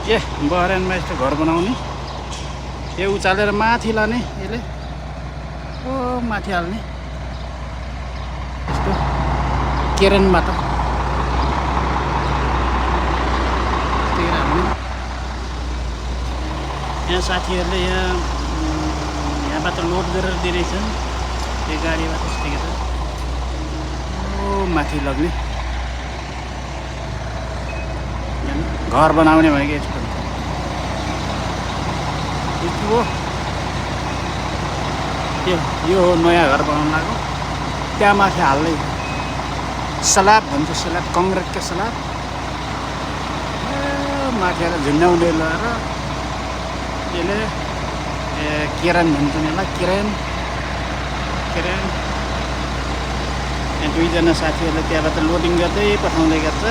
ए बहरानमा यस्तो घर बनाउने यो उचालेर माथि लाने यसले ओ माथि हाल्ने यस्तो केरेनबाट यहाँ साथीहरूले यहाँबाट लोड गरेर दिइरहेछन् त्यो गाडीबाट यस्तो ओ माथि लग्ने घर बनाउने भयो कि यस्तो हो यो हो नयाँ घर बनाउन लाग्यो त्यहाँ माथि हाल्दै स्ल्याब भन्छ स्ल्याब कङ्क्रिटको स्ल्याब माथि हालेर झुन्ड्याउँदै लगाएर यसले केरेन भन्छ यसलाई केरेन यहाँ दुईजना साथीहरूले त्यहाँबाट लोडिङ गर्दै पठाउँदै गर्छ